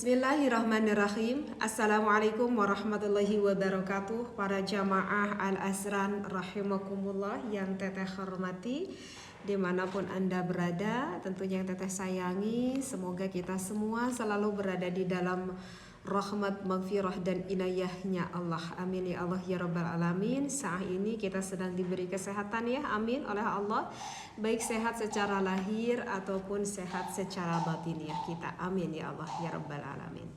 Bismillahirrahmanirrahim. Assalamualaikum warahmatullahi wabarakatuh. Para jamaah Al-Azran rahimakumullah yang teteh hormati dimanapun Anda berada, tentunya yang teteh sayangi, semoga kita semua selalu berada di dalam rahmat, maghfirah dan inayahnya Allah. Amin ya Allah ya Rabbal Alamin. Saat ini kita sedang diberi kesehatan ya, amin, oleh Allah. Baik sehat secara lahir ataupun sehat secara batin ya kita, amin ya Allah ya Rabbal Alamin.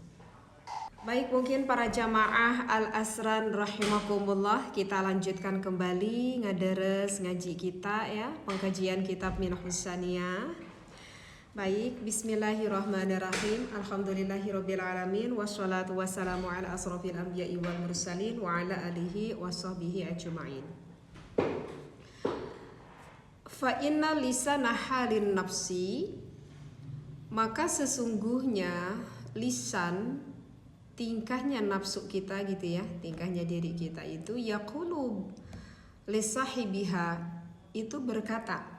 Baik, mungkin para jamaah Al-Azran rahimakumullah, kita lanjutkan kembali ngaderes ngaji kita ya, pengkajian kitab Minhajus Saniyah. Baik, bismillahirrahmanirrahim. Alhamdulillahirabbil alamin wassalatu wassalamu ala asrofil anbiya'i wal mursalin wa ala alihi washabbihi ajmain. Fa inna lisana halin nafsi, maka sesungguhnya lisan, tingkahnya nafsu kita gitu ya, tingkahnya diri kita itu yaqulu lisahibiha, itu berkata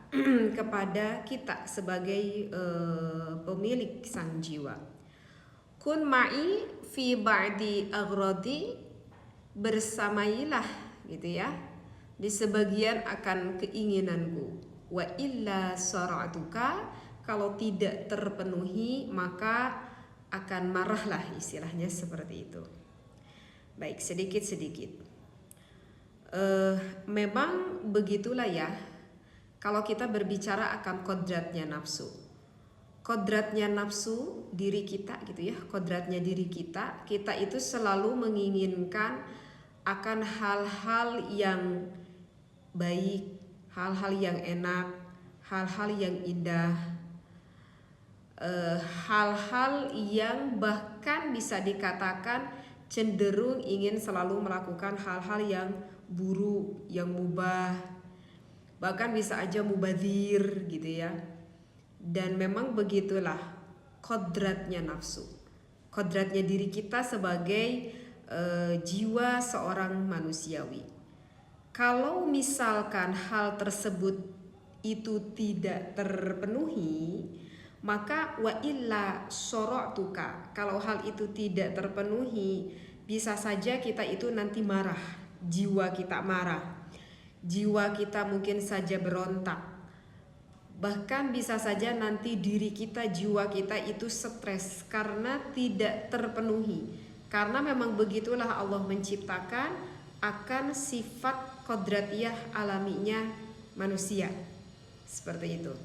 kepada kita sebagai pemilik sang jiwa. Kun ma'i fi ba'di aghradi, bersamailah gitu ya di sebagian akan keinginanku. Wa illa sara'tuka, kalau tidak terpenuhi maka akan marahlah, istilahnya seperti itu. Baik, sedikit-sedikit. Memang begitulah ya. Kalau kita berbicara akan kodratnya nafsu, kodratnya nafsu diri kita gitu ya, kodratnya diri kita itu selalu menginginkan akan hal-hal yang baik, hal-hal yang enak, hal-hal yang indah, hal-hal yang bahkan bisa dikatakan cenderung ingin selalu melakukan hal-hal yang buruk, yang mubah, bahkan bisa aja mubadzir gitu ya. Dan memang begitulah kodratnya nafsu, kodratnya diri kita sebagai jiwa seorang manusiawi. Kalau misalkan hal tersebut itu tidak terpenuhi, maka wa illa sora'tuka, kalau hal itu tidak terpenuhi, bisa saja kita itu nanti marah, jiwa kita marah, jiwa kita mungkin saja berontak, bahkan bisa saja nanti diri kita, jiwa kita itu stres karena tidak terpenuhi. Karena memang begitulah Allah menciptakan akan sifat kodratiyah alaminya manusia, seperti itu.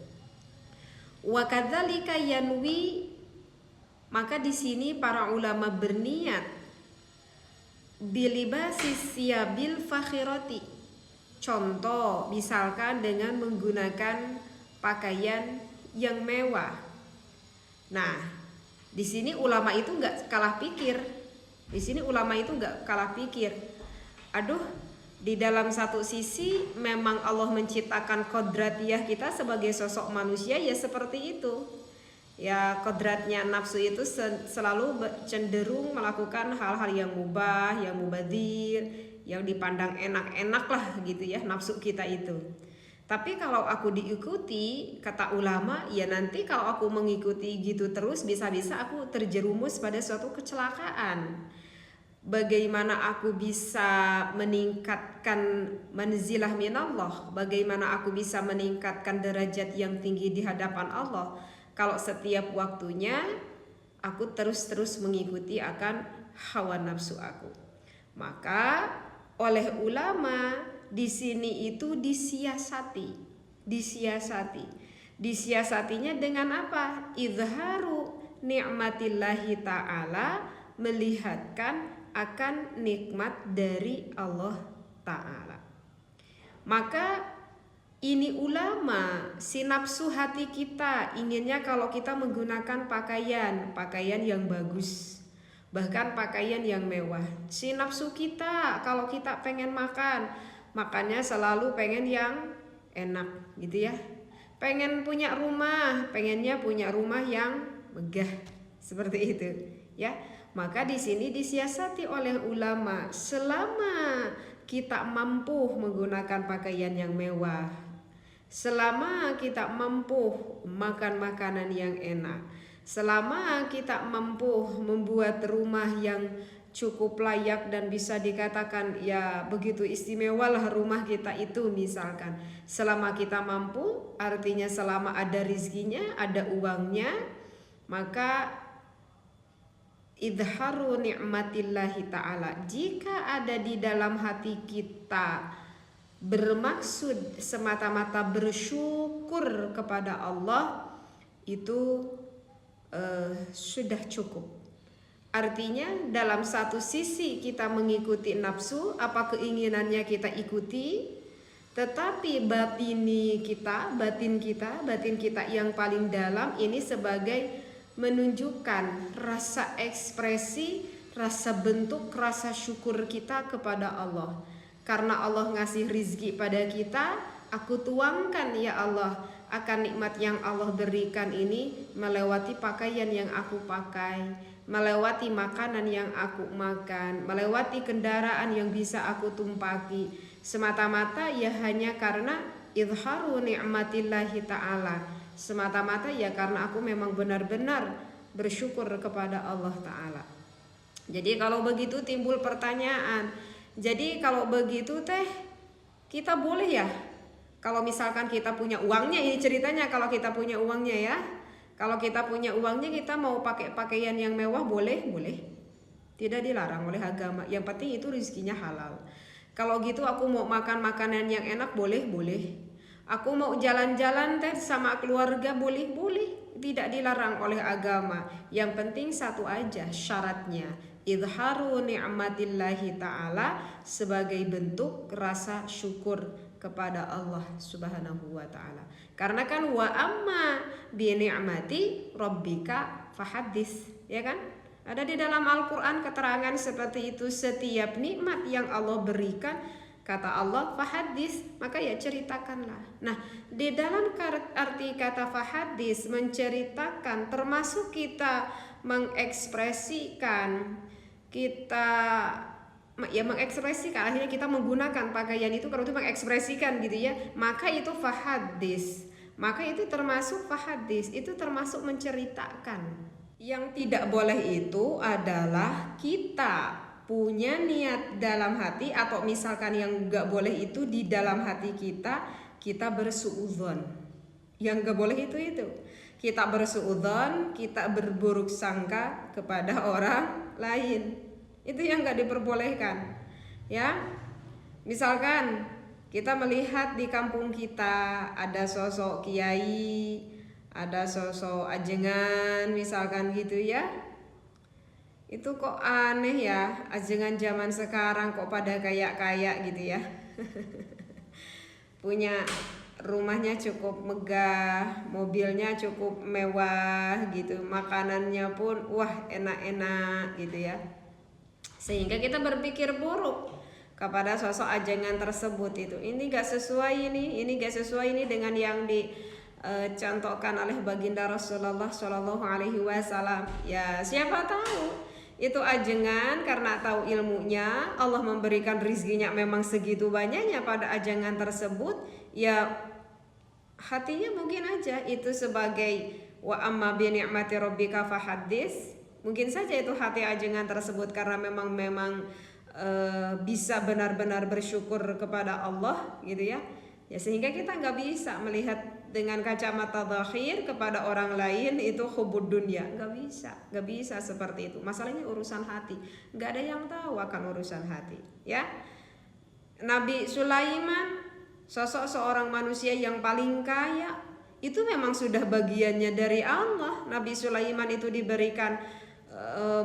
Wa kadzalika yanwi, maka di sini para ulama berniat bilibasi siyabil fakhirati, contoh misalkan dengan menggunakan pakaian yang mewah. Nah, di sini ulama itu nggak kalah pikir. Di sini ulama itu nggak kalah pikir. Aduh, di dalam satu sisi memang Allah menciptakan kodratiyah kita sebagai sosok manusia ya seperti itu. Ya, kodratnya nafsu itu selalu cenderung melakukan hal-hal yang mubah, yang mubadzir, yang dipandang enak-enak lah gitu ya, nafsu kita itu. Tapi kalau aku diikuti, kata ulama, ya nanti kalau aku mengikuti gitu terus, bisa-bisa aku terjerumus pada suatu kecelakaan. Bagaimana aku bisa meningkatkan manzilah minallah, bagaimana aku bisa meningkatkan derajat yang tinggi di hadapan Allah, kalau setiap waktunya aku terus-terus mengikuti akan hawa nafsu aku. Maka oleh ulama di sini itu disiasatinya dengan apa? Izharu ni'matillahi ta'ala, melihatkan akan nikmat dari Allah ta'ala. Maka ini ulama, si nafsu hati kita inginnya kalau kita menggunakan pakaian yang bagus, bahkan pakaian yang mewah. Si nafsu kita kalau kita pengen makannya selalu pengen yang enak gitu ya. Pengen punya rumah, pengennya punya rumah yang megah, seperti itu ya. Maka di sini disiasati oleh ulama, selama kita mampu menggunakan pakaian yang mewah, selama kita mampu makan makanan yang enak, Selama kita mampu membuat rumah yang cukup layak dan bisa dikatakan ya begitu istimewalah rumah kita itu misalkan. Selama kita mampu, artinya selama ada rizkinya, ada uangnya, maka idharu ni'matillahi ta'ala. Jika ada di dalam hati kita bermaksud semata-mata bersyukur kepada Allah, itu sudah cukup. Artinya dalam satu sisi kita mengikuti nafsu, apa keinginannya kita ikuti, tetapi batin kita yang paling dalam ini sebagai menunjukkan rasa ekspresi, rasa bentuk, rasa syukur kita kepada Allah. Karena Allah ngasih rizki pada kita, aku tuangkan ya Allah akan nikmat yang Allah berikan ini melewati pakaian yang aku pakai, melewati makanan yang aku makan, melewati kendaraan yang bisa aku tumpaki, semata-mata ya hanya karena idharu ni'matillahi ta'ala, semata-mata ya karena aku memang benar-benar bersyukur kepada Allah Ta'ala. Jadi kalau begitu timbul pertanyaan, jadi kalau begitu teh kita boleh ya, kalau misalkan kita punya uangnya, ini ceritanya kalau kita punya uangnya ya, kalau kita punya uangnya kita mau pakai pakaian yang mewah boleh, tidak dilarang oleh agama. Yang penting itu rezekinya halal. Kalau gitu aku mau makan makanan yang enak boleh. Aku mau jalan-jalan teh sama keluarga boleh, tidak dilarang oleh agama. Yang penting satu aja syaratnya, idharu ni'matillahi ta'ala sebagai bentuk rasa syukur kepada Allah Subhanahu wa ta'ala. Karena kan wa amma bi ni'mati rabbika fahaddits, ya kan? Ada di dalam Al-Qur'an keterangan seperti itu, setiap nikmat yang Allah berikan, kata Allah fahaddits, maka ya ceritakanlah. Nah, di dalam arti kata fahaddits menceritakan, termasuk kita mengekspresikan, akhirnya kita menggunakan pakaian itu, kalau itu mengekspresikan gitu ya, maka itu fahaddits, maka itu termasuk fahaddits, itu termasuk menceritakan. Yang tidak boleh itu adalah kita punya niat dalam hati, atau misalkan yang gak boleh itu di dalam hati kita bersuudzon. Yang gak boleh itu kita bersuudzon, kita berburuk sangka kepada orang lain. Itu yang gak diperbolehkan ya. Misalkan kita melihat di kampung kita ada sosok kiai, ada sosok ajengan misalkan gitu ya, itu kok aneh ya, ajengan zaman sekarang kok pada kayak gitu ya. Punya rumahnya cukup megah, mobilnya cukup mewah gitu, makanannya pun wah enak-enak gitu ya. Sehingga kita berpikir buruk kepada sosok ajengan tersebut itu. Ini gak sesuai ini dengan yang dicontohkan oleh baginda Rasulullah Shallallahu Alaihi Wasallam. Ya siapa tahu itu ajengan karena tahu ilmunya, Allah memberikan rizkinya memang segitu banyaknya pada ajengan tersebut. Ya hatinya mungkin aja itu sebagai wa amma bi ni'mati rabbika fahaddits. Mungkin saja itu hati ajengan tersebut karena memang bisa benar-benar bersyukur kepada Allah gitu ya. Ya sehingga kita nggak bisa melihat dengan kacamata zahir kepada orang lain itu hubud dunia, nggak bisa seperti itu. Masalahnya urusan hati, nggak ada yang tahu akan urusan hati ya. Nabi Sulaiman, sosok seorang manusia yang paling kaya, itu memang sudah bagiannya dari Allah. Nabi Sulaiman itu diberikan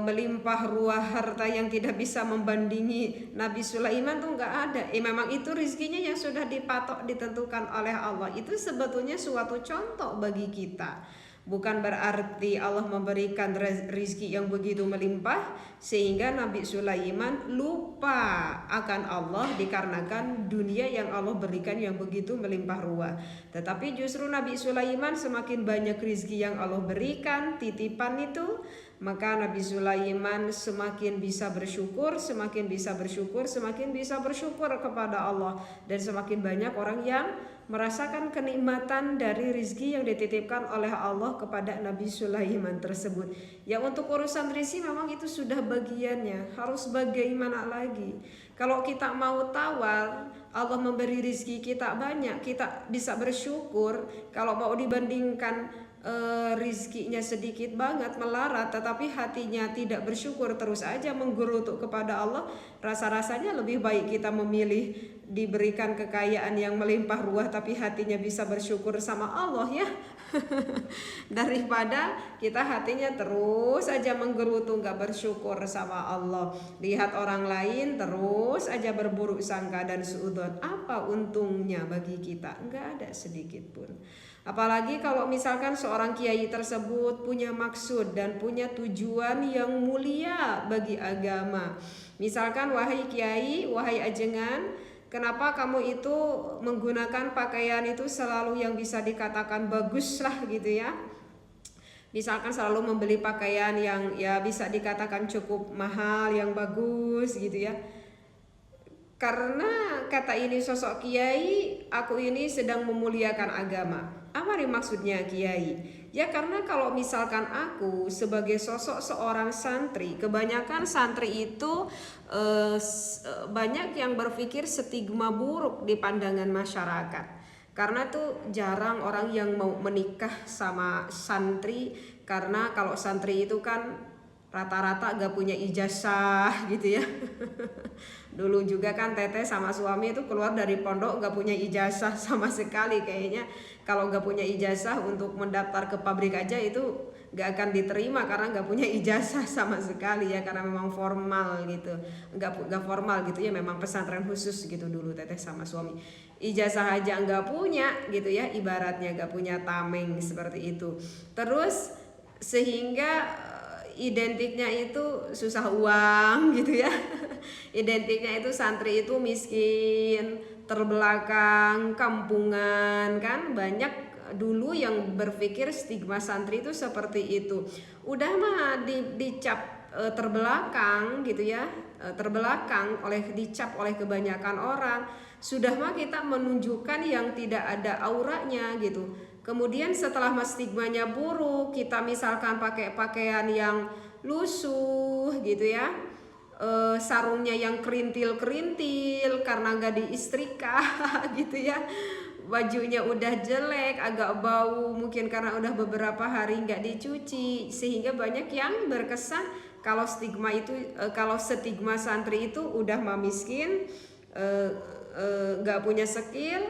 melimpah ruah harta yang tidak bisa membandingi Nabi Sulaiman tuh nggak ada. Memang itu rizkinya yang sudah dipatok ditentukan oleh Allah. Itu sebetulnya suatu contoh bagi kita. Bukan berarti Allah memberikan rizki yang begitu melimpah sehingga Nabi Sulaiman lupa akan Allah dikarenakan dunia yang Allah berikan yang begitu melimpah ruah. Tetapi justru Nabi Sulaiman semakin banyak rizki yang Allah berikan, titipan itu, maka Nabi Sulaiman semakin bisa bersyukur kepada Allah, dan semakin banyak orang yang merasakan kenikmatan dari rizki yang dititipkan oleh Allah kepada Nabi Sulaiman tersebut. Ya untuk urusan rizki memang itu sudah bagiannya. Harus bagaimana lagi? Kalau kita mau tawar, Allah memberi rizki kita banyak, kita bisa bersyukur. Kalau mau dibandingkan rizkinya sedikit banget, melarat, tetapi hatinya tidak bersyukur, terus aja menggerutuk kepada Allah, rasa-rasanya lebih baik kita memilih diberikan kekayaan yang melimpah ruah tapi hatinya bisa bersyukur sama Allah ya daripada kita hatinya terus aja menggerutu gak bersyukur sama Allah. Lihat orang lain terus aja berburuk sangka dan suudzon, apa untungnya bagi kita? Gak ada sedikit pun. Apalagi kalau misalkan seorang kiai tersebut punya maksud dan punya tujuan yang mulia bagi agama. Misalkan, wahai kiai, wahai ajengan, kenapa kamu itu menggunakan pakaian itu selalu yang bisa dikatakan bagus lah gitu ya. Misalkan selalu membeli pakaian yang ya bisa dikatakan cukup mahal, yang bagus gitu ya. Karena kata ini sosok kiai, aku ini sedang memuliakan agama. Apa nih maksudnya kiai? Ya karena kalau misalkan aku sebagai sosok seorang santri, kebanyakan santri itu banyak yang berpikir stigma buruk di pandangan masyarakat. Karena tuh jarang orang yang mau menikah sama santri, karena kalau santri itu kan rata-rata gak punya ijazah gitu ya. Dulu juga kan teteh sama suami itu keluar dari pondok gak punya ijazah sama sekali. Kayaknya kalau gak punya ijazah untuk mendaftar ke pabrik aja itu gak akan diterima karena gak punya ijazah sama sekali ya, karena memang formal gitu, gak formal gitu ya, memang pesantren khusus gitu dulu teteh sama suami. Ijazah aja gak punya gitu ya, ibaratnya gak punya tameng seperti itu. Terus sehingga identiknya itu susah uang gitu ya. Identiknya itu santri itu miskin, terbelakang, kampungan kan. Banyak dulu yang berpikir stigma santri itu seperti itu. Udah mah dicap terbelakang gitu ya, terbelakang dicap oleh kebanyakan orang. Sudah mah kita menunjukkan yang tidak ada auranya gitu. Kemudian setelah stigmanya buruk, kita misalkan pakai pakaian yang lusuh gitu ya, sarungnya yang kerintil-kerintil karena gak diistrika gitu ya, bajunya udah jelek, agak bau mungkin karena udah beberapa hari gak dicuci, sehingga banyak yang berkesan kalau stigma santri itu udah mah miskin, gak punya skill,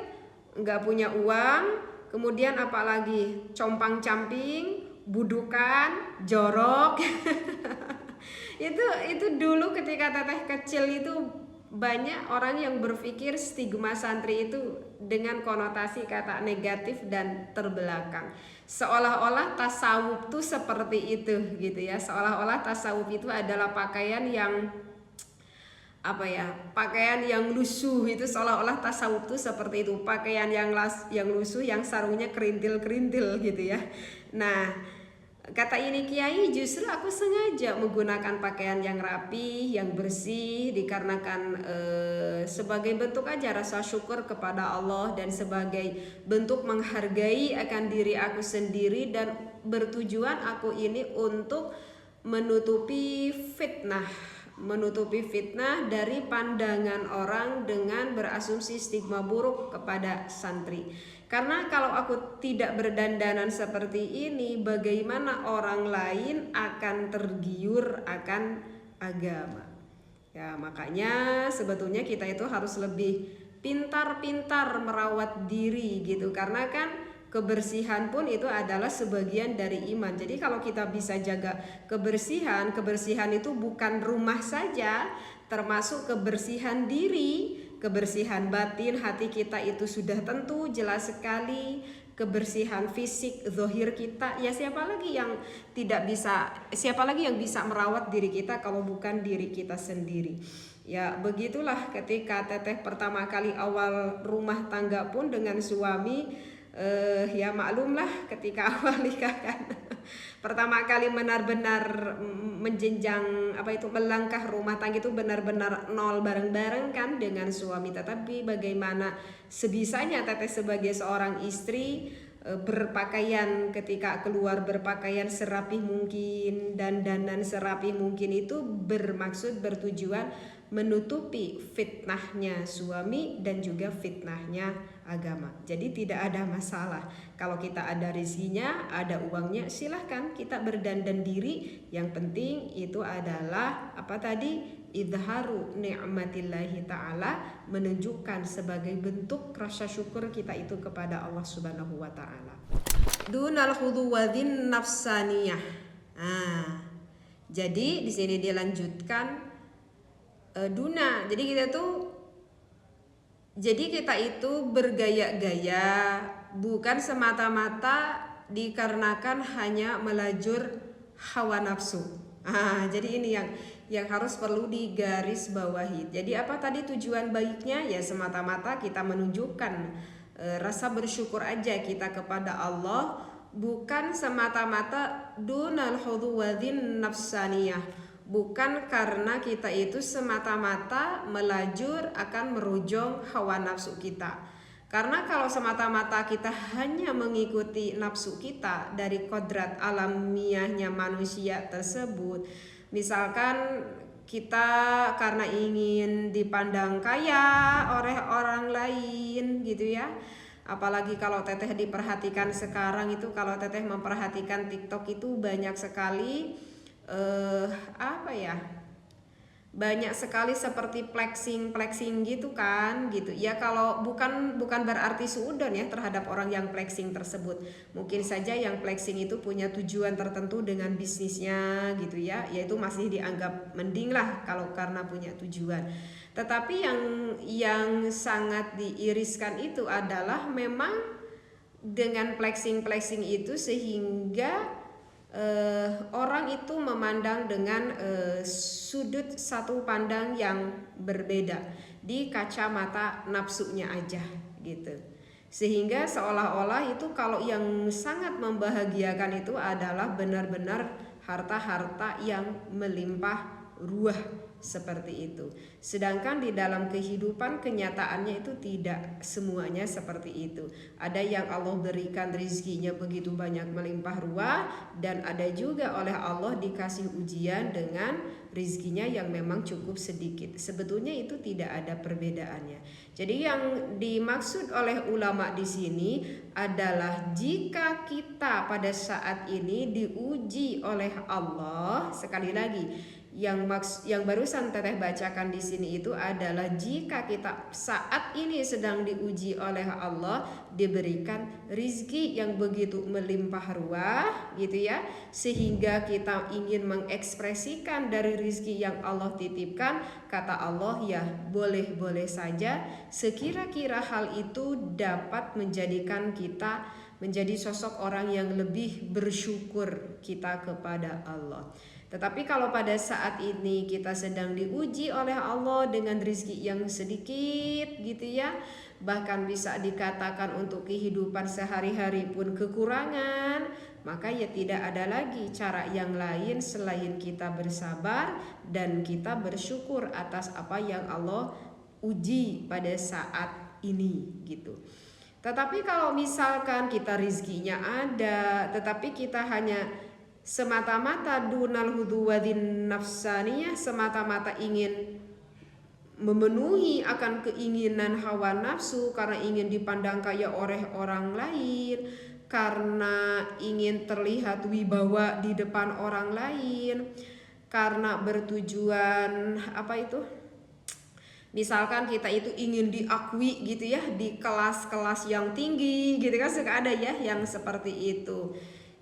gak punya uang. Kemudian apalagi compang-camping, budukan, jorok. itu dulu ketika teteh kecil itu banyak orang yang berpikir stigma santri itu dengan konotasi kata negatif dan terbelakang. Seolah-olah tasawuf tuh seperti itu gitu ya. Seolah-olah tasawuf itu adalah pakaian yang pakaian yang lusuh, itu seolah-olah tasawuf itu seperti itu, pakaian yang lusuh, yang sarungnya kerintil-kerintil gitu ya. Nah, kata ini kiai, justru aku sengaja menggunakan pakaian yang rapi, yang bersih, dikarenakan sebagai bentuk aja rasa syukur kepada Allah dan sebagai bentuk menghargai akan diri aku sendiri, dan bertujuan aku ini untuk menutupi fitnah dari pandangan orang dengan berasumsi stigma buruk kepada santri. Karena kalau aku tidak berdandanan seperti ini, bagaimana orang lain akan tergiur akan agama? Ya, makanya sebetulnya kita itu harus lebih pintar-pintar merawat diri gitu, karena kan kebersihan pun itu adalah sebagian dari iman. Jadi kalau kita bisa jaga kebersihan itu bukan rumah saja, termasuk kebersihan diri, kebersihan batin, hati kita itu sudah tentu jelas sekali. Kebersihan fisik, zahir kita, ya siapa lagi yang bisa merawat diri kita kalau bukan diri kita sendiri. Ya begitulah ketika teteh pertama kali awal rumah tangga pun dengan suami, ya maklumlah ketika awal nikah kan Pertama kali benar-benar menjenjang melangkah rumah tangga itu benar-benar nol bareng-bareng kan dengan suami. Tetapi bagaimana sebisanya teteh sebagai seorang istri berpakaian, ketika keluar berpakaian serapih mungkin dan dandan serapih mungkin, itu bermaksud bertujuan menutupi fitnahnya suami dan juga fitnahnya agama. Jadi tidak ada masalah. Kalau kita ada rezekinya, ada uangnya, silahkan kita berdandan diri. Yang penting itu adalah apa tadi? Idharu ni'matillahi ta'ala, menunjukkan sebagai bentuk rasa syukur kita itu kepada Allah Subhanahu wa ta'ala. Dunal khuduwadhin nafsaniyah. Jadi di sini dilanjutkan duna. Jadi kita itu bergaya-gaya bukan semata-mata dikarenakan hanya melajur hawa nafsu. Jadi ini yang harus perlu digarisbawahi. Jadi apa tadi tujuan baiknya? Ya semata-mata kita menunjukkan rasa bersyukur aja kita kepada Allah, bukan semata-mata dunal khuduwadhin nafsaniyah. Bukan karena kita itu semata-mata melajur akan merujung hawa nafsu kita. Karena kalau semata-mata kita hanya mengikuti nafsu kita dari kodrat alamiahnya manusia tersebut, misalkan kita karena ingin dipandang kaya oleh orang lain gitu ya. Apalagi kalau teteh diperhatikan sekarang itu, kalau teteh memperhatikan TikTok itu banyak sekali banyak sekali seperti flexing gitu kan gitu ya. Kalau bukan berarti suudon ya terhadap orang yang flexing tersebut. Mungkin saja yang flexing itu punya tujuan tertentu dengan bisnisnya gitu ya, yaitu masih dianggap mending lah kalau karena punya tujuan. Tetapi yang sangat diiriskan itu adalah memang dengan flexing itu sehingga orang itu memandang dengan sudut satu pandang yang berbeda di kacamata nafsunya aja gitu. Sehingga seolah-olah itu kalau yang sangat membahagiakan itu adalah benar-benar harta-harta yang melimpah ruah seperti itu. Sedangkan di dalam kehidupan kenyataannya itu tidak semuanya seperti itu. Ada yang Allah berikan rezekinya begitu banyak melimpah ruah, dan ada juga oleh Allah dikasih ujian dengan rezekinya yang memang cukup sedikit. Sebetulnya itu tidak ada perbedaannya. Jadi yang dimaksud oleh ulama di sini adalah jika kita pada saat ini diuji oleh Allah, sekali lagi yang barusan teteh bacakan di sini itu adalah jika kita saat ini sedang diuji oleh Allah, diberikan rizki yang begitu melimpah ruah gitu ya, sehingga kita ingin mengekspresikan dari rizki yang Allah titipkan, kata Allah ya boleh-boleh saja sekira-kira hal itu dapat menjadikan kita menjadi sosok orang yang lebih bersyukur kita kepada Allah. Tetapi kalau pada saat ini kita sedang diuji oleh Allah dengan rezeki yang sedikit gitu ya, bahkan bisa dikatakan untuk kehidupan sehari-hari pun kekurangan, maka ya tidak ada lagi cara yang lain selain kita bersabar dan kita bersyukur atas apa yang Allah uji pada saat ini gitu. Tetapi kalau misalkan kita rezekinya ada, tetapi kita hanya semata-mata dunal huduwadin nafsaniyah, semata-mata ingin memenuhi akan keinginan hawa nafsu karena ingin dipandang kaya oleh orang lain, karena ingin terlihat wibawa di depan orang lain, karena bertujuan misalkan kita itu ingin diakui gitu ya di kelas-kelas yang tinggi gitu kan, suka ada ya yang seperti itu.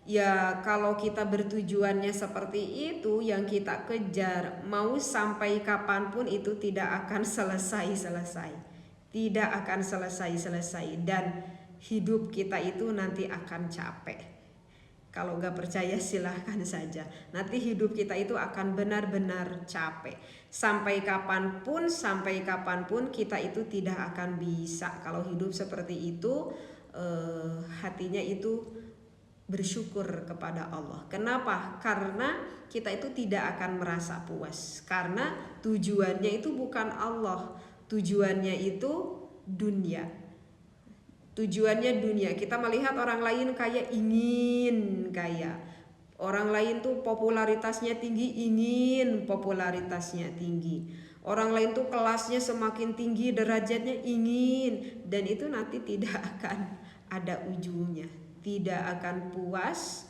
Ya kalau kita bertujuannya seperti itu, yang kita kejar mau sampai kapanpun itu tidak akan selesai-selesai. Tidak akan selesai-selesai, dan hidup kita itu nanti akan capek. Kalau gak percaya silahkan saja. Nanti hidup kita itu akan benar-benar capek. Sampai kapanpun kita itu tidak akan bisa. Kalau hidup seperti itu, hatinya itu bersyukur kepada Allah. Kenapa? Karena kita itu tidak akan merasa puas. Karena tujuannya itu bukan Allah. Tujuannya itu dunia. Tujuannya dunia. Kita melihat orang lain kaya, ingin kaya. Orang lain tuh popularitasnya tinggi, ingin popularitasnya tinggi. Orang lain tuh kelasnya semakin tinggi, derajatnya ingin. Dan itu nanti tidak akan ada ujungnya. Tidak akan puas,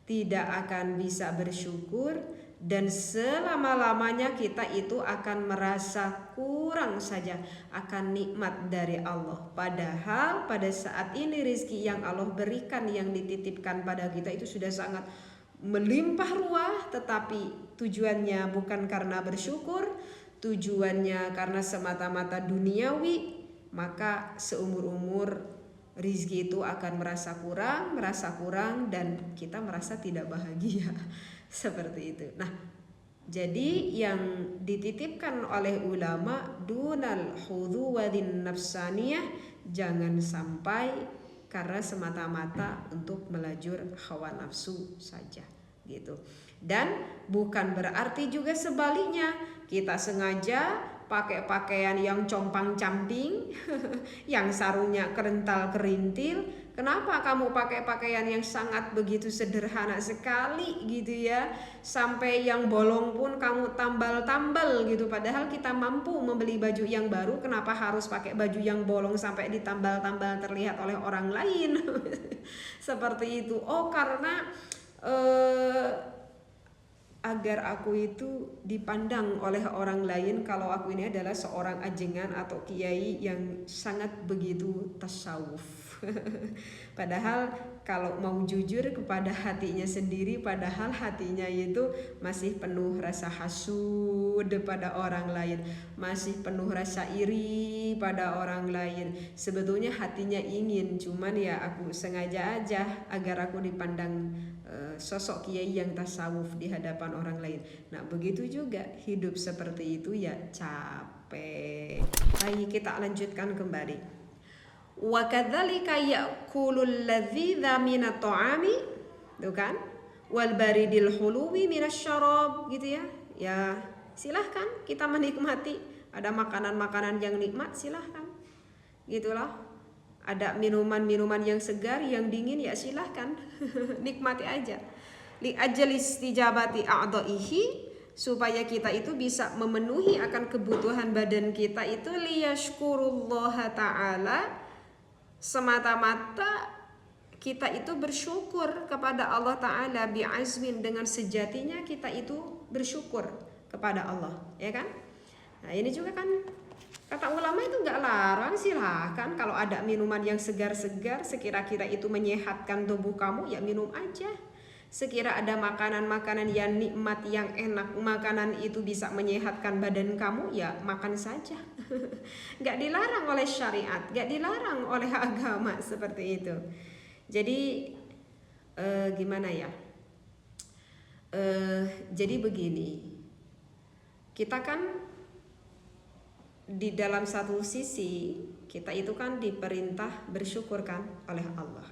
tidak akan bisa bersyukur, dan selama-lamanya kita itu akan merasa kurang saja akan nikmat dari Allah. Padahal pada saat ini rezeki yang Allah berikan, yang dititipkan pada kita itu sudah sangat melimpah ruah, tetapi tujuannya bukan karena bersyukur, tujuannya karena semata-mata duniawi, maka seumur-umur rizki itu akan merasa kurang, dan kita merasa tidak bahagia. Seperti itu. Nah, jadi yang dititipkan oleh ulama, dunal hudhuwadin nafsaniyah, jangan sampai karena semata-mata untuk melajur hawa nafsu saja, gitu. Dan bukan berarti juga sebaliknya, kita sengaja pakai pakaian yang compang-camping, yang sarungnya kerental kerintil. Kenapa kamu pakai pakaian yang sangat begitu sederhana sekali gitu ya, sampai yang bolong pun kamu tambal-tambal gitu. Padahal kita mampu membeli baju yang baru, kenapa harus pakai baju yang bolong sampai ditambal-tambal terlihat oleh orang lain? Seperti itu. Oh, karena agar aku itu dipandang oleh orang lain kalau aku ini adalah seorang ajengan atau kiai yang sangat begitu tasawuf. Padahal kalau mau jujur kepada hatinya sendiri, padahal hatinya itu masih penuh rasa hasud pada orang lain, masih penuh rasa iri pada orang lain. Sebetulnya hatinya ingin, cuman ya aku sengaja aja agar aku dipandang sosok kiai yang tasawuf di hadapan orang lain. Nah, begitu juga hidup seperti itu ya capek. Baik, kita lanjutkan kembali. Wa kadzalika ya'kulul ladzidza minat ta'ami, tuh kan? Wal baridil huluwi minasyarab, gitu ya. Ya, silahkan kita menikmati, ada makanan-makanan yang nikmat, silahkan. Gitulah. Ada minuman-minuman yang segar, yang dingin, ya silahkan. Nikmati aja. Li ajlis tijabati a'dha'ihi, supaya kita itu bisa memenuhi akan kebutuhan badan kita itu, liyashkurullaha ta'ala, semata-mata kita itu bersyukur kepada Allah Ta'ala, bi'azmin, dengan sejatinya kita itu bersyukur kepada Allah, ya kan? Nah, ini juga kan kata ulama itu nggak larang, silahkan. Kalau ada minuman yang segar-segar, sekira-kira itu menyehatkan tubuh kamu, ya minum aja. Sekira ada makanan-makanan yang nikmat, yang enak, makanan itu bisa menyehatkan badan kamu, ya makan saja. Nggak dilarang oleh syariat, nggak dilarang oleh agama seperti itu. Jadi gimana ya? Jadi begini, kita kan di dalam satu sisi kita itu kan diperintah bersyukur kan oleh Allah,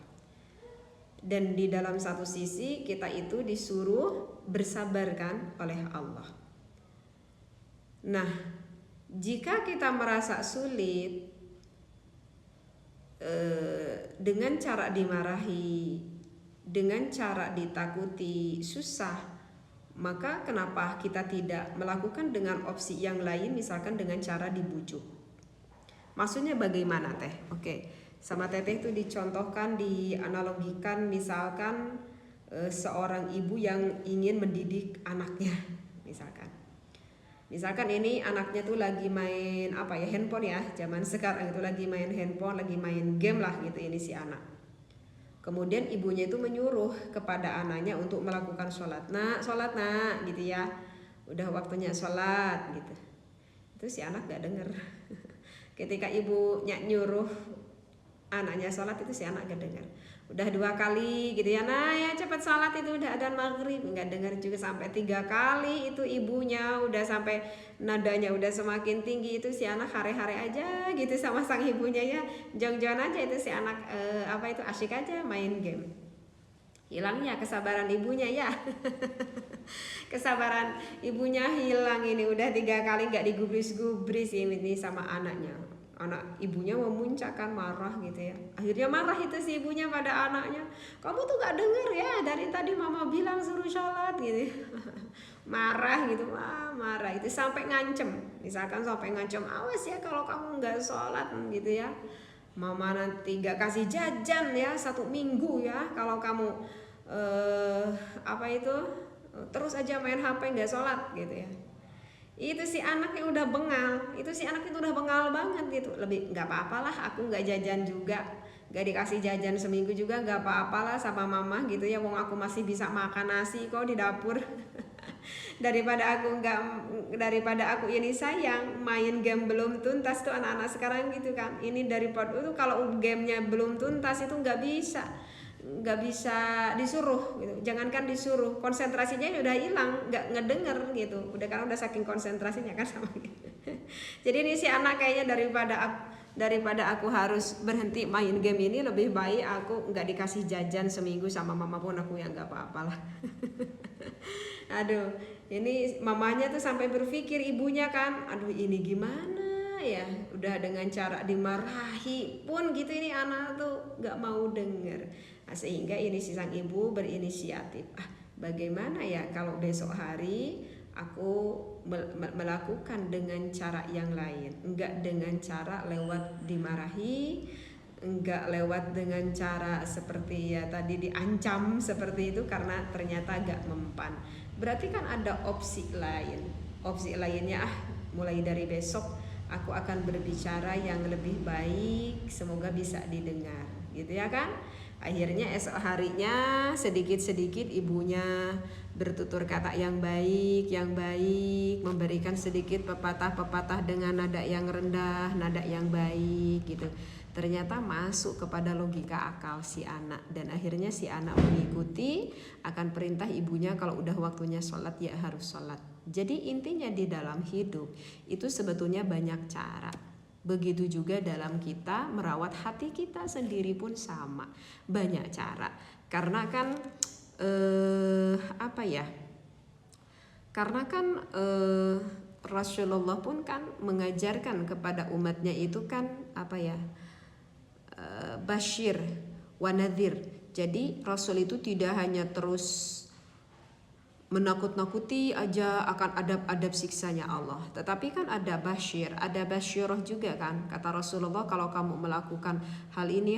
dan di dalam satu sisi kita itu disuruh bersabar kan oleh Allah. Nah, jika kita merasa sulit dengan cara dimarahi, dengan cara ditakuti, susah, maka kenapa kita tidak melakukan dengan opsi yang lain, misalkan dengan cara dibujuk. Maksudnya bagaimana teh? Oke, sama teteh itu dicontohkan, dianalogikan, misalkan seorang ibu yang ingin mendidik anaknya, misalkan ini anaknya tuh lagi main apa ya, handphone ya, zaman sekarang itu lagi main handphone, lagi main game lah gitu ini si anak. Kemudian ibunya itu menyuruh kepada anaknya untuk melakukan sholat nak gitu ya, udah waktunya sholat gitu. Itu si anak gak denger. Ketika ibunya nyuruh anaknya sholat, itu si anak gak denger. Udah 2 kali gitu ya, nah ya cepat sholat, itu udah adzan maghrib, gak denger juga. Sampai 3 kali itu ibunya udah sampai nadanya udah semakin tinggi, itu si anak hare-hare aja gitu sama sang ibunya ya, jong-jongan aja itu si anak asyik aja main game. Hilangnya kesabaran ibunya ya. Kesabaran ibunya hilang ini, udah 3 kali nggak digubris-gubris ini sama anaknya. Anak ibunya memuncak kan, marah gitu ya. Akhirnya marah itu si ibunya pada anaknya. Kamu tuh gak denger ya, dari tadi mama bilang suruh sholat gitu. Marah gitu, marah itu sampai ngancem. Misalkan sampai ngancem, awas ya kalau kamu nggak sholat gitu ya. Mama nanti gak kasih jajan ya 1 minggu ya kalau kamu terus aja main HP nggak sholat gitu ya. Itu si anaknya udah bengal, udah bengal banget gitu. Lebih nggak apa-apalah, aku nggak jajan juga, nggak dikasih jajan seminggu juga nggak apa-apalah sama mama gitu ya, wong aku masih bisa makan nasi kok di dapur. daripada aku ini sayang main game belum tuntas tuh anak-anak sekarang gitu kan. Ini daripada itu kalau gamenya belum tuntas itu nggak bisa disuruh gitu. Jangankan disuruh, konsentrasinya udah hilang, nggak ngedenger gitu. Karena udah saking konsentrasinya kan sama gitu. Jadi ini si anak kayaknya daripada aku harus berhenti main game ini, lebih baik aku nggak dikasih jajan seminggu sama mama pun aku yang nggak apa-apalah. Aduh, ini mamanya tuh sampai berpikir, ibunya kan, aduh ini gimana ya, udah dengan cara dimarahi pun gitu ini anak tuh nggak mau denger. Nah, sehingga ini si sang ibu berinisiatif, bagaimana ya kalau besok hari aku melakukan dengan cara yang lain, enggak dengan cara lewat dimarahi, enggak lewat dengan cara seperti ya tadi diancam seperti itu, karena ternyata agak mempan. Berarti kan ada opsi lainnya, mulai dari besok aku akan berbicara yang lebih baik, semoga bisa didengar gitu ya kan. Akhirnya esok harinya sedikit-sedikit ibunya bertutur kata yang baik, memberikan sedikit pepatah-pepatah dengan nada yang rendah, nada yang baik gitu. Ternyata masuk kepada logika akal si anak, dan akhirnya si anak mengikuti akan perintah ibunya, kalau udah waktunya sholat ya harus sholat. Jadi intinya di dalam hidup itu sebetulnya banyak cara. Begitu juga dalam kita merawat hati kita sendiri pun sama, banyak cara. Karena kan Rasulullah pun kan mengajarkan kepada umatnya itu kan Bashir wa nadhir. Jadi Rasul itu tidak hanya terus menakut-nakuti aja akan adab-adab siksanya Allah, tetapi kan ada bashir, ada basyirah juga kan. Kata Rasulullah, kalau kamu melakukan hal ini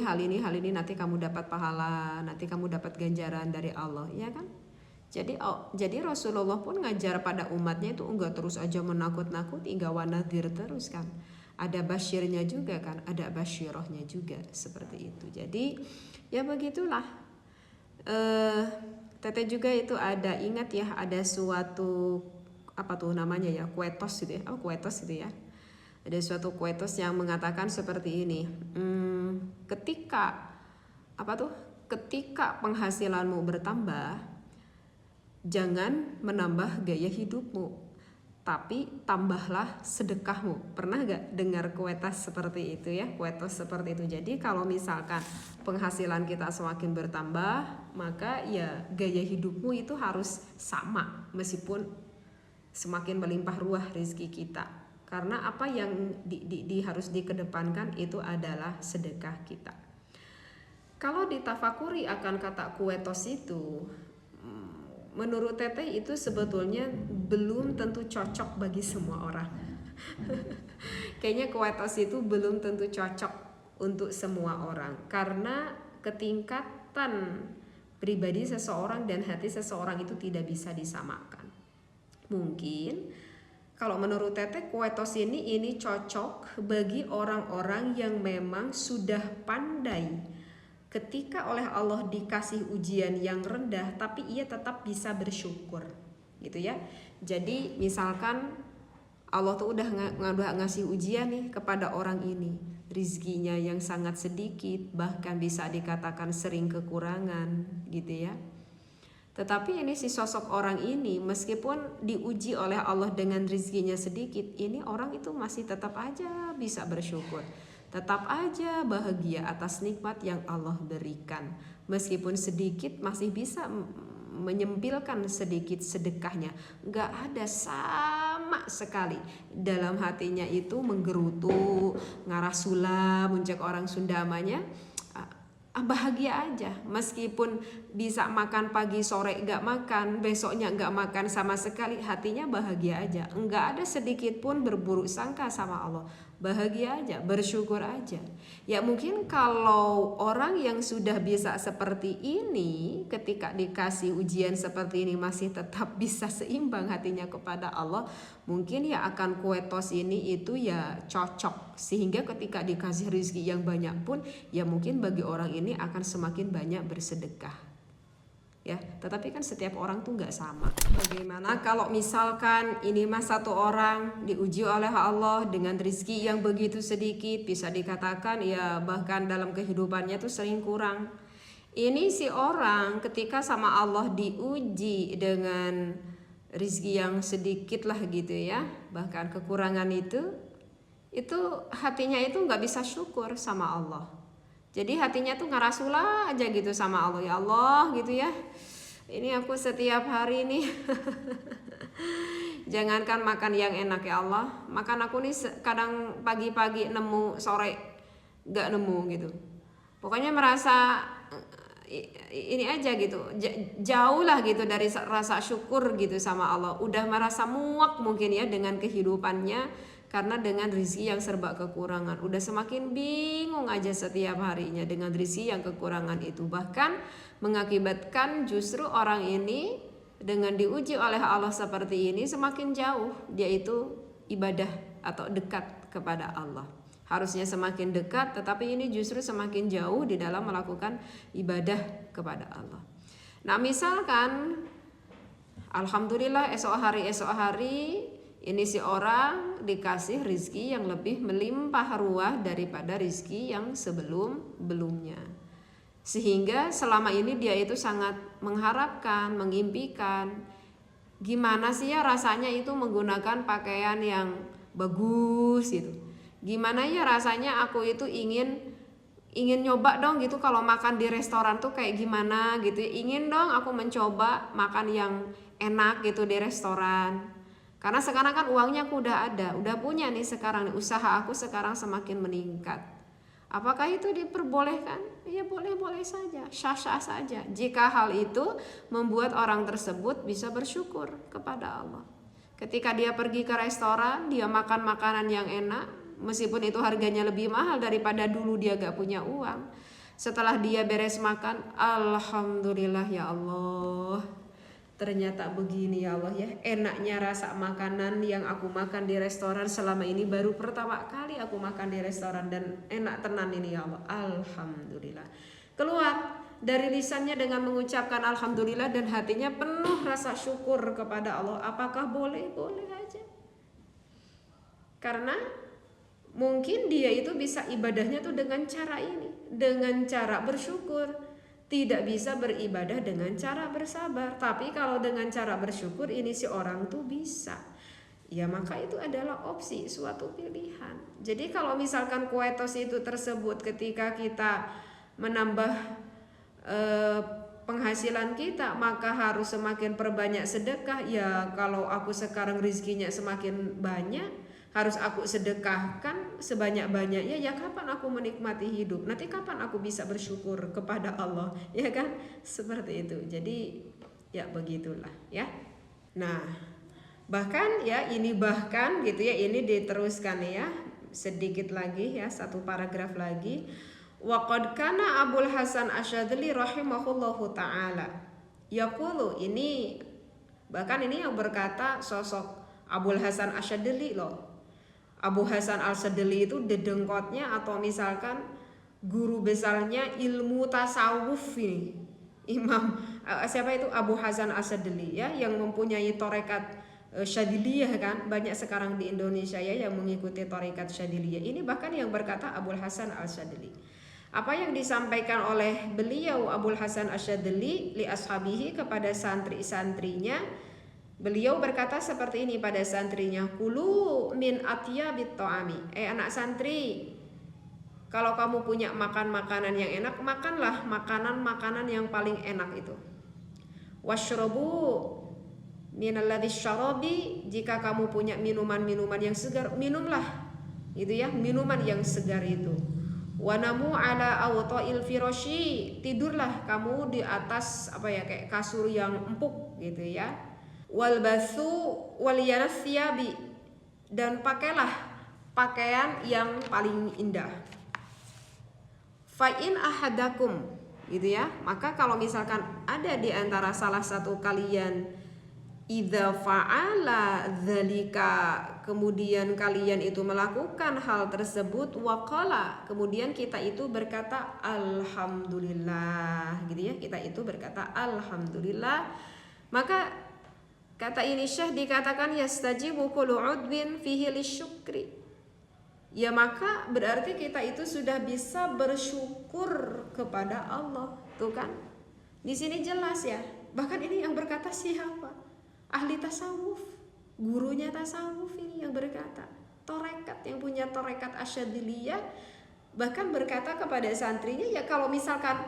nanti kamu dapat pahala, nanti kamu dapat ganjaran dari Allah, ya kan? Jadi Rasulullah pun ngajar pada umatnya itu enggak terus aja menakut-nakuti, enggak wanadir terus kan. Ada basyirnya juga kan, ada basyirahnya juga seperti itu. Jadi ya begitulah. Teteh juga itu ada, ingat ya, ada suatu kuetos gitu ya. Kuetos gitu ya. Ada suatu kuetos yang mengatakan seperti ini. Ketika penghasilanmu bertambah, jangan menambah gaya hidupmu, tapi tambahlah sedekahmu. Pernah gak dengar kuetos seperti itu ya? Kuetos seperti itu. Jadi kalau misalkan penghasilan kita semakin bertambah, maka ya gaya hidupmu itu harus sama, meskipun semakin melimpah ruah rezeki kita. Karena apa yang harus dikedepankan itu adalah sedekah kita. Kalau ditafakuri akan kata kuetos itu, menurut Teteh itu sebetulnya belum tentu cocok bagi semua orang. Kayaknya kuetos itu belum tentu cocok untuk semua orang, karena ketingkatan pribadi seseorang dan hati seseorang itu tidak bisa disamakan. Mungkin kalau menurut Teteh kuetos ini cocok bagi orang-orang yang memang sudah pandai ketika oleh Allah dikasih ujian yang rendah, tapi ia tetap bisa bersyukur gitu ya. Jadi misalkan Allah tuh udah ngasih ujian nih kepada orang ini, rizkinya yang sangat sedikit, bahkan bisa dikatakan sering kekurangan gitu ya. Tetapi ini si sosok orang ini, meskipun diuji oleh Allah dengan rizkinya sedikit, ini orang itu masih tetap aja bisa bersyukur, tetap aja bahagia atas nikmat yang Allah berikan. Meskipun sedikit masih bisa menyempilkan sedikit sedekahnya. Nggak ada sama sekali. Dalam hatinya itu menggerutu, ngarah sula, muncak orang Sunda namanya. Bahagia aja, meskipun bisa makan pagi sore nggak makan, besoknya nggak makan sama sekali, hatinya bahagia aja, nggak ada sedikit pun berburuk sangka sama Allah, bahagia aja, bersyukur aja. Ya mungkin kalau orang yang sudah bisa seperti ini, ketika dikasih ujian seperti ini masih tetap bisa seimbang hatinya kepada Allah, mungkin ya akan kuetos ini itu ya cocok, sehingga ketika dikasih rezeki yang banyak pun ya mungkin bagi orang ini akan semakin banyak bersedekah ya. Tetapi kan setiap orang tuh nggak sama. Bagaimana kalau misalkan ini mas satu orang diuji oleh Allah dengan rezeki yang begitu sedikit, bisa dikatakan ya bahkan dalam kehidupannya tuh sering kurang. Ini si orang ketika sama Allah diuji dengan rezeki yang sedikit lah gitu ya, bahkan kekurangan itu hatinya itu nggak bisa syukur sama Allah. Jadi hatinya tuh ngerasula aja gitu sama Allah, ya Allah gitu ya, ini aku setiap hari nih jangankan makan yang enak ya Allah, makan aku nih kadang pagi-pagi nemu, sore nggak nemu gitu. Pokoknya merasa ini aja gitu, jauh lah gitu dari rasa syukur gitu sama Allah. Udah merasa muak mungkin ya dengan kehidupannya, karena dengan rezeki yang serba kekurangan. Udah semakin bingung aja setiap harinya dengan rezeki yang kekurangan itu. Bahkan mengakibatkan justru orang ini dengan diuji oleh Allah seperti ini semakin jauh dia itu ibadah atau dekat kepada Allah. Harusnya semakin dekat, tetapi ini justru semakin jauh di dalam melakukan ibadah kepada Allah. Nah misalkan alhamdulillah esok hari ini si orang dikasih rizki yang lebih melimpah ruah daripada rizki yang sebelumnya, sehingga selama ini dia itu sangat mengharapkan, mengimpikan gimana sih ya rasanya itu menggunakan pakaian yang bagus gitu. Gimana ya rasanya aku itu ingin nyoba dong gitu kalau makan di restoran tuh kayak gimana gitu. Ingin dong aku mencoba makan yang enak gitu di restoran. Karena sekarang kan uangnya aku udah ada, udah punya nih sekarang nih, usaha aku sekarang semakin meningkat. Apakah itu diperbolehkan? Ya boleh-boleh saja, sah-sah saja. Jika hal itu membuat orang tersebut bisa bersyukur kepada Allah. Ketika dia pergi ke restoran, dia makan makanan yang enak, meskipun itu harganya lebih mahal daripada dulu dia gak punya uang. Setelah dia beres makan, alhamdulillah ya Allah, ternyata begini ya Allah ya, enaknya rasa makanan yang aku makan di restoran selama ini, baru pertama kali aku makan di restoran dan enak tenan ini ya Allah, alhamdulillah. Keluar dari lisannya dengan mengucapkan alhamdulillah dan hatinya penuh rasa syukur kepada Allah. Apakah boleh? Boleh aja. Karena mungkin dia itu bisa ibadahnya tuh dengan cara ini, dengan cara bersyukur. Tidak bisa beribadah dengan cara bersabar. Tapi kalau dengan cara bersyukur ini si orang tuh bisa. Ya maka itu adalah opsi, suatu pilihan. Jadi kalau misalkan kuetos itu tersebut ketika kita menambah penghasilan kita, maka harus semakin perbanyak sedekah. Ya kalau aku sekarang rezekinya semakin banyak, harus aku sedekahkan sebanyak-banyaknya. Ya kapan aku menikmati hidup? Nanti kapan aku bisa bersyukur kepada Allah? Ya kan? Seperti itu. Jadi ya begitulah ya. Nah, bahkan ya ini bahkan gitu ya, ini diteruskan ya sedikit lagi ya, satu paragraf lagi. Wa qad kana Abul Hasan Asyadzali rahimahullahu taala yaqulu, ini bahkan ini yang berkata sosok Abul Hasan Asyadzali loh. Abu Hasan Al-Sadili itu dedengkotnya atau misalkan guru besarnya ilmu tasawuf ini. Imam siapa itu? Abu Hasan Al-Sadili ya, yang mempunyai tarekat Syadziliyah kan. Banyak sekarang di Indonesia ya yang mengikuti tarekat Syadziliyah. Ini bahkan yang berkata Abu Hasan Al-Sadili. Apa yang disampaikan oleh beliau Abu Hasan Al-Sadili li ashabihi kepada santri-santrinya. Beliau berkata seperti ini pada santrinya, kulu min atyabit ta'ami, anak santri, Kalau kamu punya makan makanan yang enak, makanlah makanan-makanan yang paling enak itu. Washrobu minalladzi syarabi, jika kamu punya minuman-minuman yang segar, minumlah gitu ya, minuman yang segar itu. Wanamu ala awta'il firasyi, tidurlah kamu di atas kayak kasur yang empuk gitu ya. Walbasu waliyarasyabi, dan pakailah pakaian yang paling indah. Fa'in ahadakum gitu ya, maka kalau misalkan ada di antara salah satu kalian idza fa'ala dzalika, kemudian kalian itu melakukan hal tersebut, waqala, kemudian kita itu berkata alhamdulillah gitu ya, kita itu berkata alhamdulillah, maka kata ini Syekh dikatakan yastajibu kullu udwin fihi lisyukri. Ya maka berarti kita itu sudah bisa bersyukur kepada Allah. Tuh kan? Di sini jelas ya. Bahkan ini yang berkata siapa? Ahli tasawuf. Gurunya tasawuf ini yang berkata. Torekat, yang punya torekat asyadiliyah, bahkan berkata kepada santrinya, ya kalau misalkan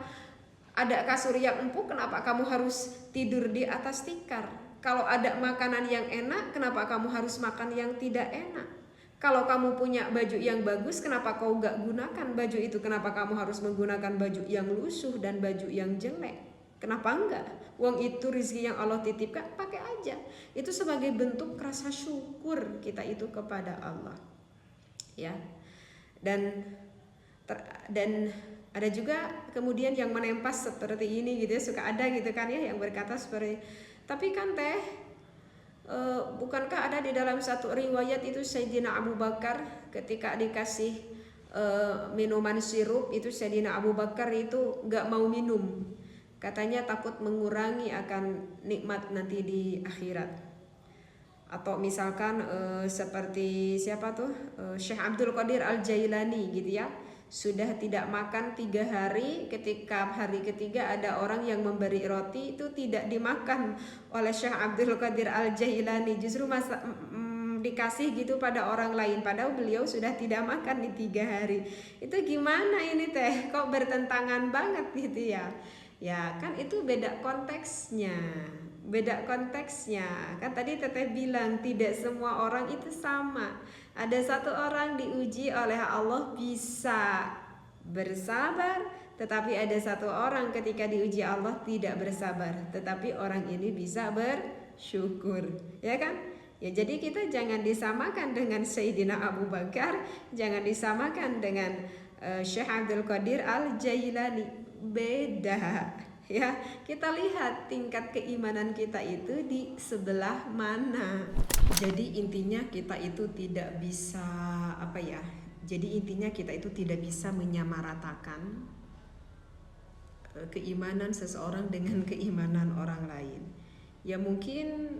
ada kasur yang empuk, kenapa kamu harus tidur di atas tikar? Kalau ada makanan yang enak, kenapa kamu harus makan yang tidak enak? Kalau kamu punya baju yang bagus, kenapa kau gak gunakan baju itu? Kenapa kamu harus menggunakan baju yang lusuh dan baju yang jelek? Kenapa enggak? Uang itu rezeki yang Allah titipkan, pakai aja. Itu sebagai bentuk rasa syukur kita itu kepada Allah. Ya. Dan ada juga kemudian yang menempas seperti ini gitu ya, suka ada gitu kan ya yang berkata seperti, tapi kan teh, bukankah ada di dalam satu riwayat itu Sayyidina Abu Bakar ketika dikasih minuman sirup itu, Sayyidina Abu Bakar itu gak mau minum, katanya takut mengurangi akan nikmat nanti di akhirat. Atau misalkan seperti siapa tuh, Syekh Abdul Qadir Al-Jailani gitu ya, sudah tidak makan 3 hari, ketika hari ketiga ada orang yang memberi roti, itu tidak dimakan oleh Syekh Abdul Qadir Al-Jailani, justru dikasih gitu pada orang lain, padahal beliau sudah tidak makan di 3 hari. Itu gimana ini teh, kok bertentangan banget gitu ya. Ya kan itu beda konteksnya. Kan tadi teteh bilang tidak semua orang itu sama. Ada satu orang diuji oleh Allah bisa bersabar, tetapi ada satu orang ketika diuji Allah tidak bersabar, tetapi orang ini bisa bersyukur, ya kan? Ya jadi kita jangan disamakan dengan Sayyidina Abu Bakar, jangan disamakan dengan Syekh Abdul Qadir Al-Jailani, beda. Ya, kita lihat tingkat keimanan kita itu di sebelah mana. Jadi intinya kita itu tidak bisa Jadi intinya kita itu tidak bisa menyamaratakan keimanan seseorang dengan keimanan orang lain. Ya mungkin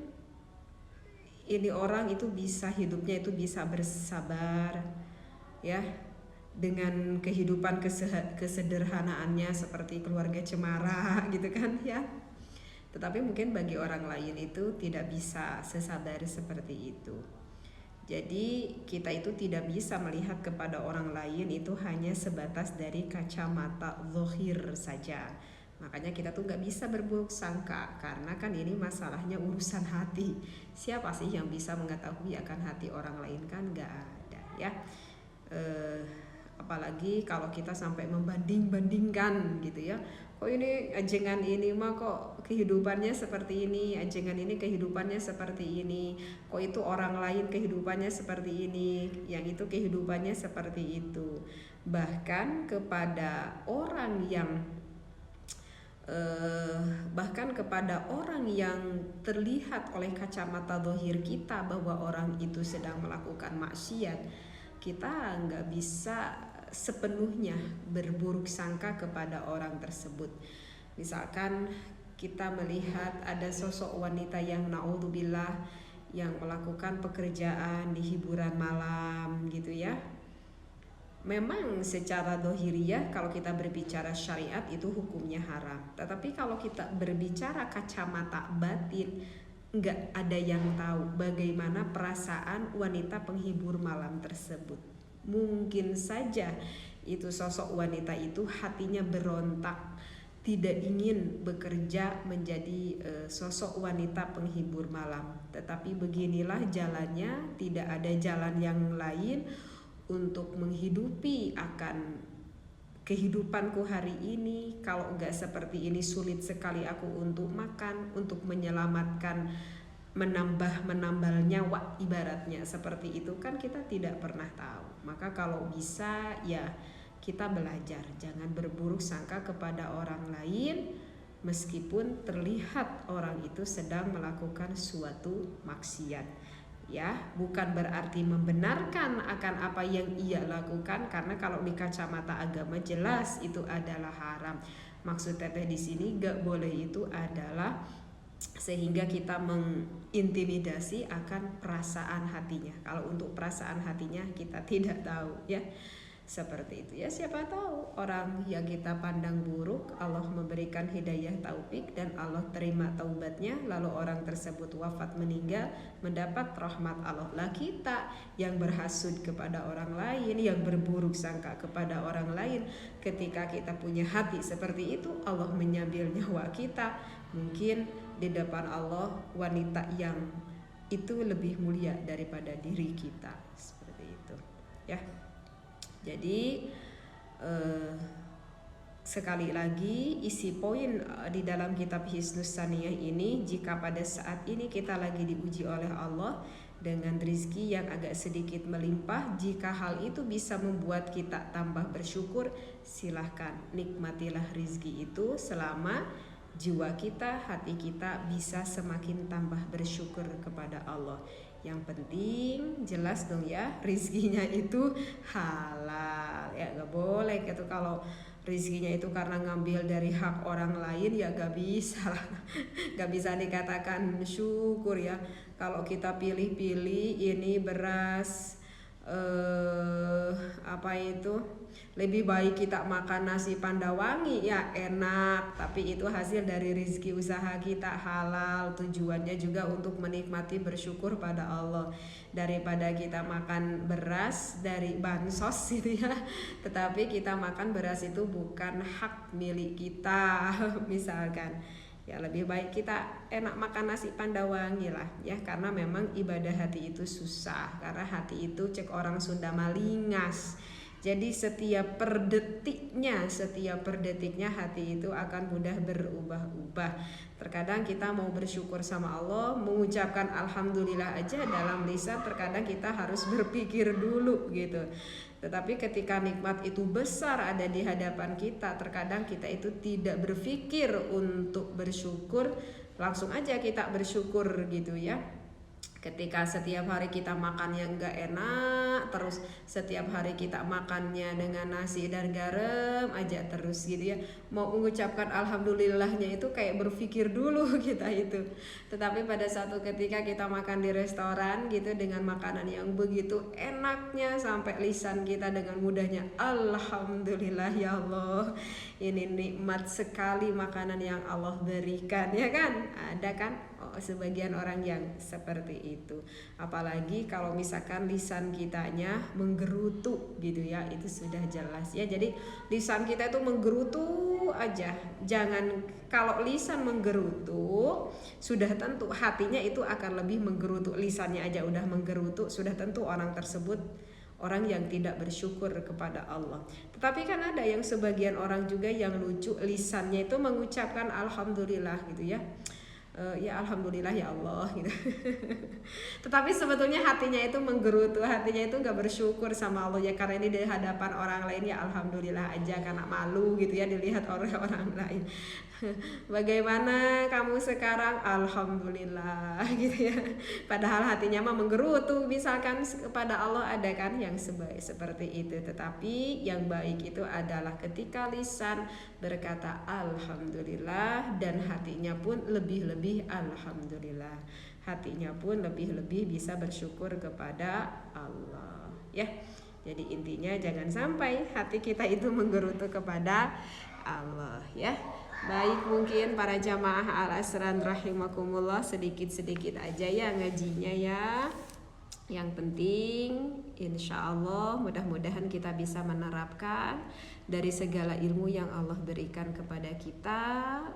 ini orang itu bisa hidupnya itu bisa bersabar ya, dengan kehidupan kesederhanaannya seperti keluarga cemara gitu kan ya. Tetapi mungkin bagi orang lain itu tidak bisa sesabar seperti itu. Jadi kita itu tidak bisa melihat kepada orang lain itu hanya sebatas dari kacamata zahir saja. Makanya kita tuh gak bisa berburuk sangka, karena kan ini masalahnya urusan hati. Siapa sih yang bisa mengetahui akan hati orang lain? Kan gak ada ya. Apalagi kalau kita sampai membanding-bandingkan gitu ya, kok ini ajengan ini mah kok kehidupannya seperti ini, ajengan ini kehidupannya seperti ini, kok itu orang lain kehidupannya seperti ini, yang itu kehidupannya seperti itu. Bahkan kepada orang yang terlihat oleh kacamata zahir kita bahwa orang itu sedang melakukan maksiat, kita nggak bisa sepenuhnya berburuk sangka kepada orang tersebut. Misalkan kita melihat ada sosok wanita yang naudzubillah yang melakukan pekerjaan di hiburan malam gitu ya. Memang secara dohiriyah kalau kita berbicara syariat itu hukumnya haram. Tetapi kalau kita berbicara kacamata batin, nggak ada yang tahu bagaimana perasaan wanita penghibur malam tersebut. Mungkin saja itu sosok wanita itu hatinya berontak, tidak ingin bekerja menjadi sosok wanita penghibur malam. Tetapi beginilah jalannya, tidak ada jalan yang lain untuk menghidupi akan kehidupanku hari ini. Kalau enggak seperti ini sulit sekali aku untuk makan, untuk menyelamatkan, menambal nyawa, ibaratnya seperti itu kan kita tidak pernah tahu. Maka kalau bisa ya kita belajar, jangan berburuk sangka kepada orang lain meskipun terlihat orang itu sedang melakukan suatu maksiat. Ya, bukan berarti membenarkan akan apa yang ia lakukan, karena kalau di kacamata agama jelas itu adalah haram. Maksud teteh di sini gak boleh itu adalah sehingga kita mengintimidasi akan perasaan hatinya. Kalau untuk perasaan hatinya kita tidak tahu ya. Seperti itu ya, siapa tahu orang yang kita pandang buruk Allah memberikan hidayah taufik dan Allah terima taubatnya, lalu orang tersebut wafat meninggal mendapat rahmat Allah. Lah kita yang berhasud kepada orang lain, yang berburuk sangka kepada orang lain, ketika kita punya hati seperti itu Allah menyambil nyawa kita. Mungkin di depan Allah wanita yang itu lebih mulia daripada diri kita, seperti itu ya. Jadi sekali lagi isi poin di dalam kitab Hisnus Saniyah ini, jika pada saat ini kita lagi diuji oleh Allah dengan rizki yang agak sedikit melimpah, jika hal itu bisa membuat kita tambah bersyukur, silahkan nikmatilah rizki itu selama jiwa kita, hati kita bisa semakin tambah bersyukur kepada Allah. Yang penting jelas dong ya, rizkinya itu halal ya, gak boleh gitu. Kalau rizkinya itu karena ngambil dari hak orang lain ya gak bisa gak bisa dikatakan syukur ya. Kalau kita pilih-pilih ini beras apa itu, lebih baik kita makan nasi Pandawangi ya enak, tapi itu hasil dari rezeki usaha kita, halal, tujuannya juga untuk menikmati bersyukur pada Allah, daripada kita makan beras dari bansos gitu ya, tetapi kita makan beras itu bukan hak milik kita misalkan. Ya lebih baik kita enak makan nasi Pandawangi lah ya, karena memang ibadah hati itu susah, karena hati itu cek orang Sunda malingas. Jadi setiap per detiknya hati itu akan mudah berubah-ubah. Terkadang kita mau bersyukur sama Allah, mengucapkan alhamdulillah aja dalam lisan, terkadang kita harus berpikir dulu gitu. Tetapi ketika nikmat itu besar ada di hadapan kita, terkadang kita itu tidak berpikir untuk bersyukur, langsung aja kita bersyukur gitu ya. Ketika setiap hari kita makannya enggak enak, terus setiap hari kita makannya dengan nasi dan garam aja terus gitu ya, mau mengucapkan alhamdulillahnya itu kayak berpikir dulu kita itu. Tetapi pada satu ketika kita makan di restoran gitu dengan makanan yang begitu enaknya, sampai lisan kita dengan mudahnya alhamdulillah ya Allah, ini nikmat sekali makanan yang Allah berikan ya kan. Ada kan sebagian orang yang seperti itu. Apalagi kalau misalkan lisan kitanya menggerutu gitu ya, itu sudah jelas ya. Jadi lisan kita itu menggerutu aja. Jangan, kalau lisan menggerutu sudah tentu hatinya itu akan lebih menggerutu. Lisannya aja udah menggerutu, sudah tentu orang tersebut orang yang tidak bersyukur kepada Allah. Tetapi kan ada yang sebagian orang juga yang lucu, lisannya itu mengucapkan alhamdulillah gitu ya. Ya alhamdulillah ya Allah gitu. Tetapi sebetulnya hatinya itu menggerutu, hatinya itu nggak bersyukur sama Allah ya, karena ini di hadapan orang lain ya alhamdulillah aja karena malu gitu ya dilihat oleh orang lain. Bagaimana kamu sekarang? Alhamdulillah gitu ya. Padahal hatinya mah menggerutu misalkan kepada Allah, ada kan yang seperti itu. Tetapi yang baik itu adalah ketika lisan berkata alhamdulillah dan hatinya pun lebih-lebih alhamdulillah. Hatinya pun lebih-lebih bisa bersyukur kepada Allah ya. Jadi intinya jangan sampai hati kita itu menggerutu kepada Allah ya. Baik, mungkin para jamaah Al-Asran rahimakumullah, sedikit-sedikit aja ya ngajinya ya. Yang penting insya Allah mudah-mudahan kita bisa menerapkan dari segala ilmu yang Allah berikan kepada kita,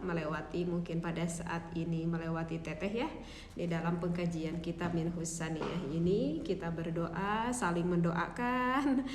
melewati mungkin pada saat ini melewati teteh ya, di dalam pengkajian kitab Minhus Saniyah ini kita berdoa, saling mendoakan,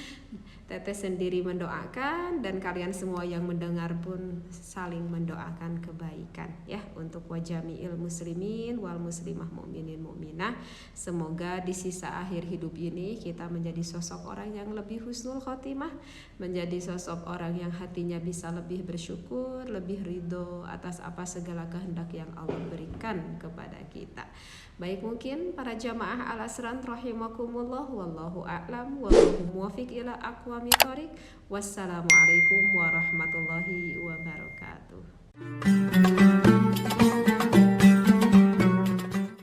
teteh sendiri mendoakan, dan kalian semua yang mendengar pun saling mendoakan kebaikan ya untuk wajami'il muslimin wal muslimah mu'minin mu'minah. Semoga di sisa akhir hidup ini kita menjadi sosok orang yang lebih husnul khotimah, menjadi sosok orang yang hatinya bisa lebih bersyukur, lebih ridho atas apa segala kehendak yang Allah berikan kepada kita. Baik, mungkin para jamaah al-asran rahimakumullah, wallahu a'lam wallahu muwafiq ila aqwamit thoriq. Wassalamualaikum warahmatullahi wabarakatuh.